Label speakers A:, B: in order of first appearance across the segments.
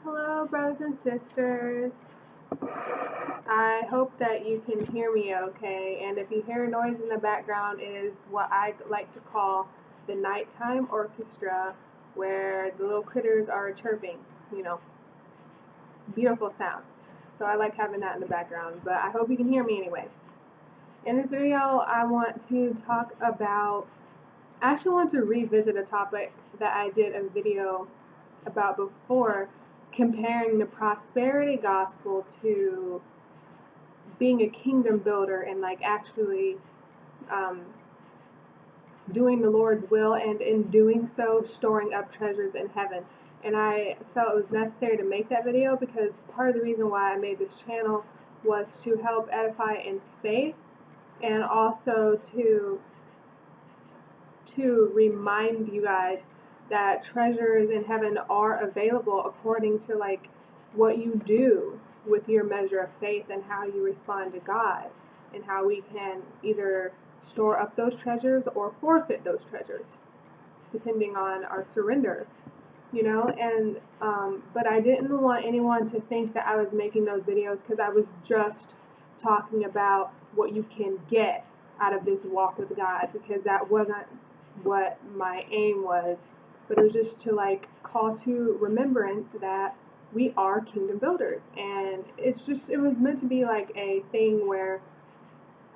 A: Hello, brothers and sisters. I hope that you can hear me okay. And if you hear noise in the background, it is what I like to call the nighttime orchestra, where the little critters are chirping. You know, it's a beautiful sound. So I like having that in the background. But I hope you can hear me anyway. In this video, I want to talk about. I actually want to revisit a topic that I did a video about before, comparing the prosperity gospel to being a kingdom builder and like actually um, doing the Lord's will, and in doing so storing up treasures in heaven. And I felt it was necessary to make that video because part of the reason why I made this channel was to help edify in faith, and also to remind you guys that treasures in heaven are available according to like what you do with your measure of faith and how you respond to God, and how we can either store up those treasures or forfeit those treasures depending on our surrender, you know. And but I didn't want anyone to think that I was making those videos because I was just talking about what you can get out of this walk with God, because that wasn't what my aim was, but it was just to like call to remembrance that we are kingdom builders. And it was meant to be like a thing where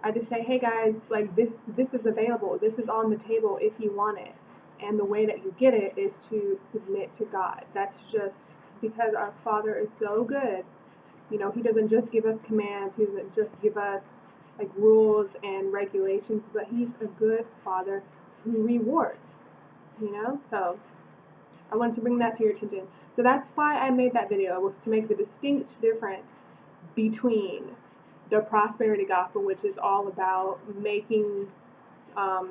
A: I just say, hey guys, like this is available, this is on the table if you want it, and the way that you get it is to submit to God. That's just because our Father is so good. You know, He doesn't just give us commands, He doesn't just give us like rules and regulations, but He's a good Father who rewards, you know. So I wanted to bring that to your attention. So that's why I made that video, was to make the distinct difference between the prosperity gospel, which is all about making,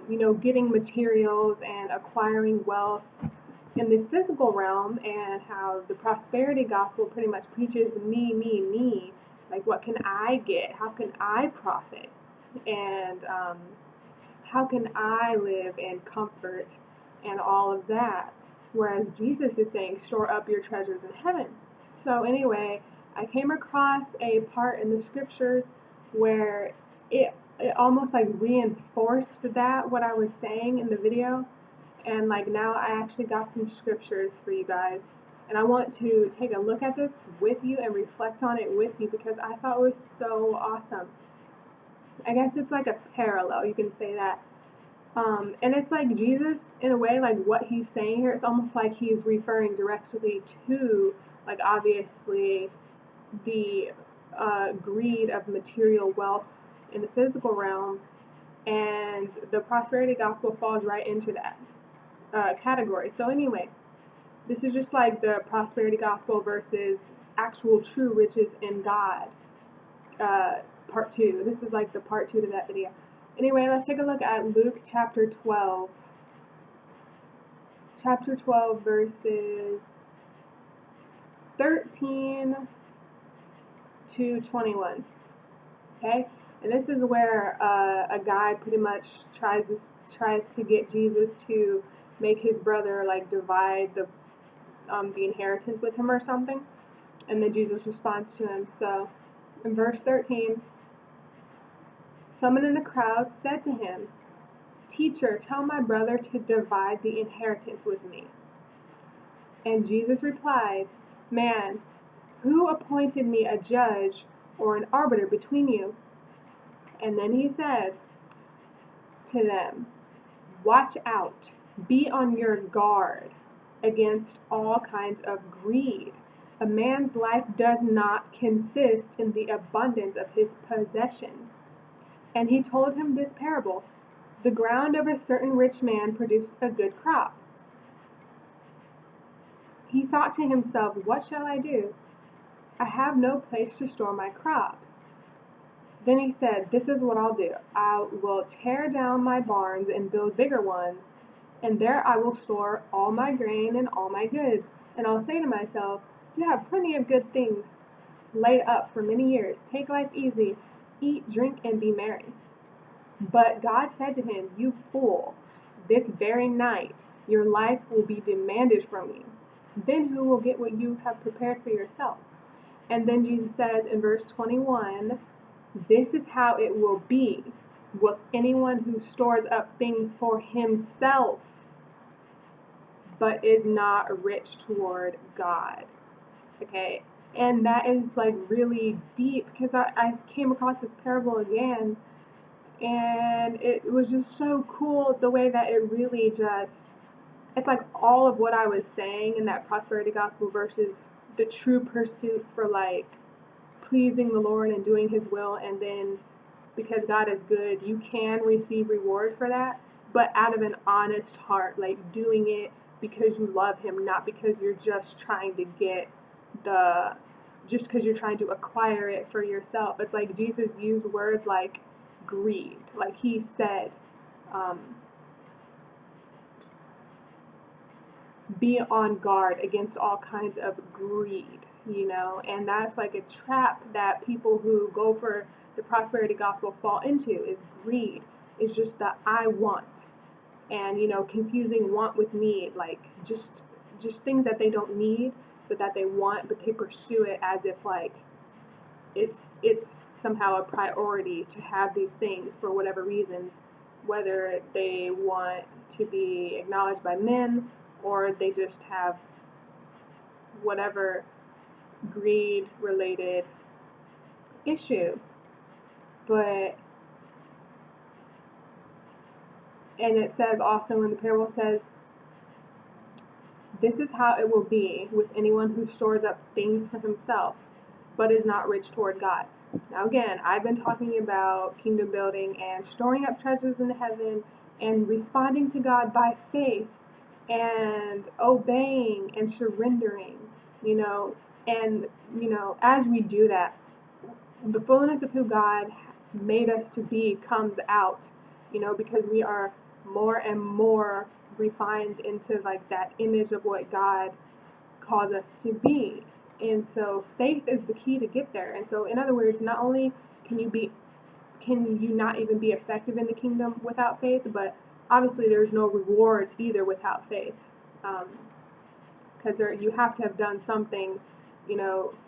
A: you know, getting materials and acquiring wealth in this physical realm, and how the prosperity gospel pretty much preaches me, like what can I get, how can I profit, and how can I live in comfort and all of that. Whereas Jesus is saying, store up your treasures in heaven. So anyway, I came across a part in the scriptures where it almost like reinforced that, what I was saying in the video. And like now I actually got some scriptures for you guys. And I want to take a look at this with you and reflect on it with you, because I thought it was so awesome. I guess it's like a parallel, you can say that. And it's like Jesus, in a way, like what he's saying here, it's almost like he's referring directly to, like, obviously, the greed of material wealth in the physical realm, and the prosperity gospel falls right into that category. So anyway, this is just like the prosperity gospel versus actual true riches in God. Part 2. This is like the part 2 to that video. Anyway, let's take a look at Luke chapter 12. Chapter 12, verses 13 to 21. Okay? And this is where a guy pretty much tries to get Jesus to make his brother like divide the inheritance with him or something. And then Jesus responds to him. So in verse 13, someone in the crowd said to him, "Teacher, tell my brother to divide the inheritance with me." And Jesus replied, "Man, who appointed me a judge or an arbiter between you?" And then he said to them, "Watch out, be on your guard against all kinds of greed. A man's life does not consist in the abundance of his possessions." And he told him this parable: the ground of a certain rich man produced a good crop. He thought to himself, "What shall I do? I have no place to store my crops." Then he said, "This is what I'll do. I will tear down my barns and build bigger ones, and there I will store all my grain and all my goods. And I'll say to myself, you have plenty of good things laid up for many years. Take life easy, eat, drink, and be merry." But God said to him, "You fool, this very night your life will be demanded from you. then who will get what you have prepared for yourself? And then Jesus says in verse 21, this is how it will be with anyone who stores up things for himself, but is not rich toward God. Okay? And that is like really deep, because I came across this parable again, and it was just so cool the way that it really just, it's like all of what I was saying in that prosperity gospel versus the true pursuit for like pleasing the Lord and doing his will, and then because God is good, you can receive rewards for that, but out of an honest heart, like doing it because you love him, not because you're just trying to get the, just because you're trying to acquire it for yourself. It's like Jesus used words like greed. Like he said, um, be on guard against all kinds of greed, and that's like a trap that people who go for the prosperity gospel fall into, is greed. Is just the I want, and confusing want with need, like just things that they don't need but that they want, but they pursue it as if like it's somehow a priority to have these things for whatever reasons, whether they want to be acknowledged by men or they just have whatever greed related issue. But, and it says also in the parable, says, this is how it will be with anyone who stores up things for himself, but is not rich toward God. Now again, I've been talking about kingdom building and storing up treasures in heaven and responding to God by faith and obeying and surrendering, and as we do that, the fullness of who God made us to be comes out, because we are more and more refined into like that image of what God calls us to be. And so faith is the key to get there. And so in other words, not only can you not even be effective in the kingdom without faith, but obviously there's no rewards either without faith, because you have to have done something.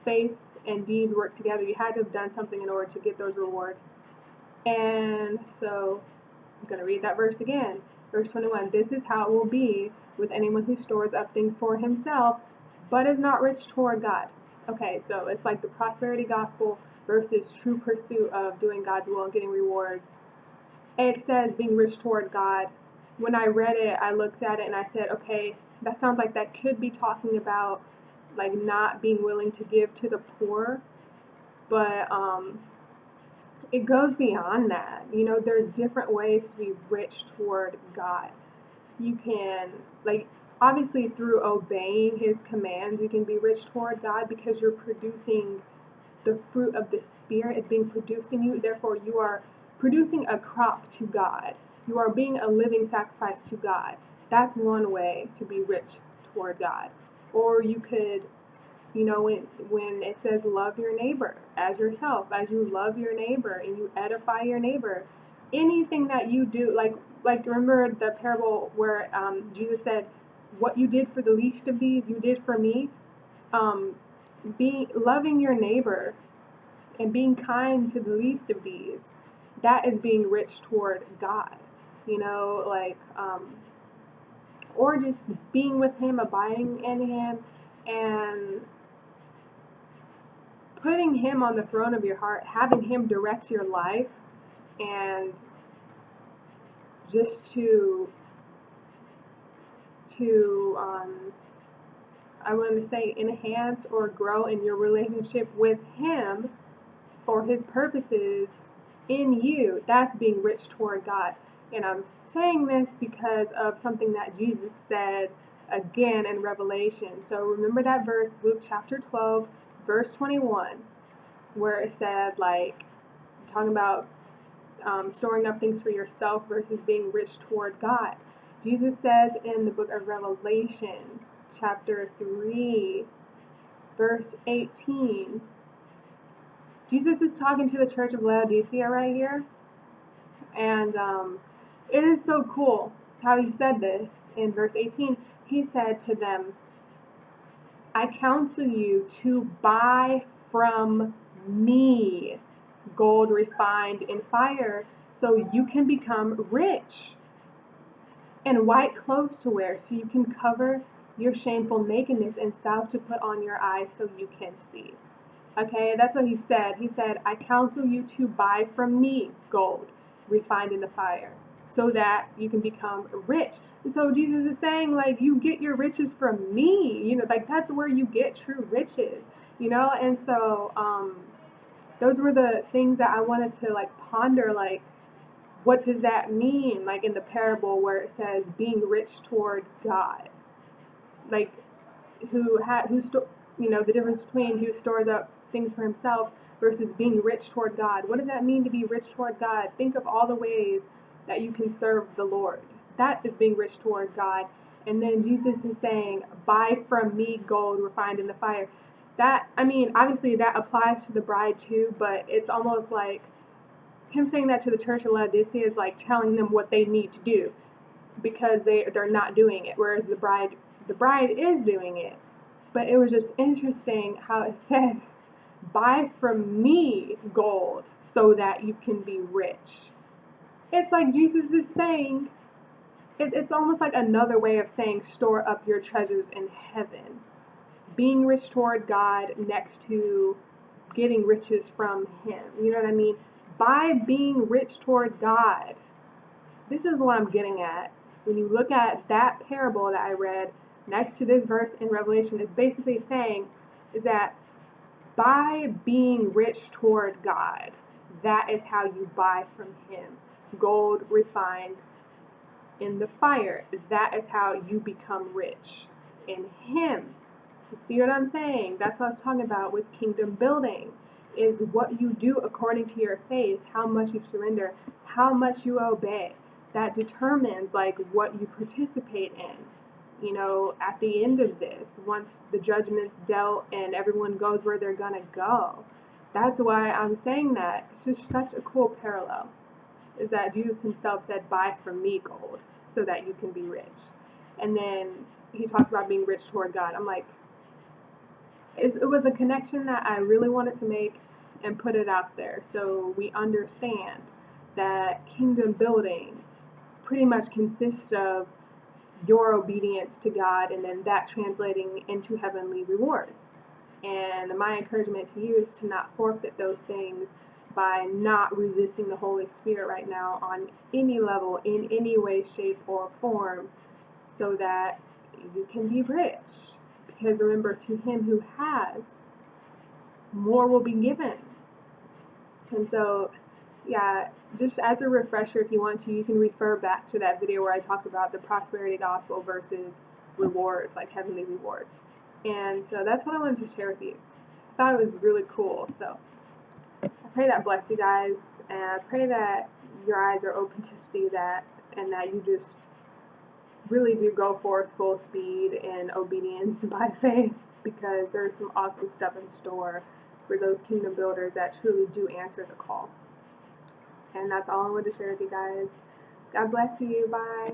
A: Faith and deeds work together. You had to have done something in order to get those rewards. And so I'm going to read that verse again. Verse 21, this is how it will be with anyone who stores up things for himself, but is not rich toward God. Okay, so it's like the prosperity gospel versus true pursuit of doing God's will and getting rewards. It says being rich toward God. When I read it, I looked at it and I said, okay, that sounds like that could be talking about like not being willing to give to the poor, but it goes beyond that. There's different ways to be rich toward God. You can, like, obviously through obeying his commands, you can be rich toward God because you're producing the fruit of the Spirit is being produced in you. Therefore, you are producing a crop to God. You are being a living sacrifice to God. That's one way to be rich toward God. Or you could, when it says love your neighbor as yourself, as you love your neighbor and you edify your neighbor, anything that you do, like remember the parable where Jesus said, what you did for the least of these, you did for me. Loving your neighbor and being kind to the least of these, that is being rich toward God, or just being with him, abiding in him, and putting him on the throne of your heart, having him direct your life, and just to I want to say enhance or grow in your relationship with him for his purposes in you. That's being rich toward God. And I'm saying this because of something that Jesus said again in Revelation. So remember that verse, Luke chapter 12, verse 21, where it said, like, talking about storing up things for yourself versus being rich toward God. Jesus says in the book of Revelation, chapter 3, verse 18, Jesus is talking to the church of Laodicea right here, and it is so cool how he said this in verse 18. He said to them, I counsel you to buy from me gold refined in fire so you can become rich, and white clothes to wear so you can cover your shameful nakedness, and salve to put on your eyes so you can see. Okay, that's what he said. He said, I counsel you to buy from me gold refined in the fire so that you can become rich. So Jesus is saying, like, you get your riches from me, like that's where you get true riches, and so those were the things that I wanted to like ponder, like, what does that mean, like in the parable where it says being rich toward God, like the difference between who stores up things for himself versus being rich toward God. What does that mean to be rich toward God? Think of all the ways that you can serve the Lord. That is being rich toward God. And then Jesus is saying, buy from me gold refined in the fire. That, I mean, obviously that applies to the bride too, but it's almost like him saying that to the church of Laodicea is like telling them what they need to do, because they're not doing it, whereas the bride is doing it. But it was just interesting how it says, buy from me gold so that you can be rich. It's like Jesus is saying, it's almost like another way of saying store up your treasures in heaven. Being rich toward God next to getting riches from him. You know what I mean? By being rich toward God. This is what I'm getting at. When you look at that parable that I read next to this verse in Revelation, it's basically saying is that by being rich toward God, that is how you buy from him. Gold refined in the fire. That is how you become rich in him. You see what I'm saying? That's what I was talking about with kingdom building, is what you do according to your faith, how much you surrender, how much you obey. That determines like what you participate in. At the end of this, once the judgment's dealt and everyone goes where they're gonna go. That's why I'm saying that. It's just such a cool parallel. Is that Jesus himself said, buy from me gold so that you can be rich. And then he talked about being rich toward God. I'm like, it was a connection that I really wanted to make and put it out there so we understand that kingdom building pretty much consists of your obedience to God and then that translating into heavenly rewards. And my encouragement to you is to not forfeit those things by not resisting the Holy Spirit right now on any level, in any way, shape, or form, so that you can be rich. Because remember, to him who has, more will be given. And so, yeah, just as a refresher, if you want to, you can refer back to that video where I talked about the prosperity gospel versus rewards, like heavenly rewards. And so that's what I wanted to share with you. I thought it was really cool. So I pray that bless you guys, and I pray that your eyes are open to see that, and that you just really do go forth full speed in obedience by faith, because there's some awesome stuff in store for those kingdom builders that truly do answer the call. And that's all I wanted to share with you guys. God bless you. Bye.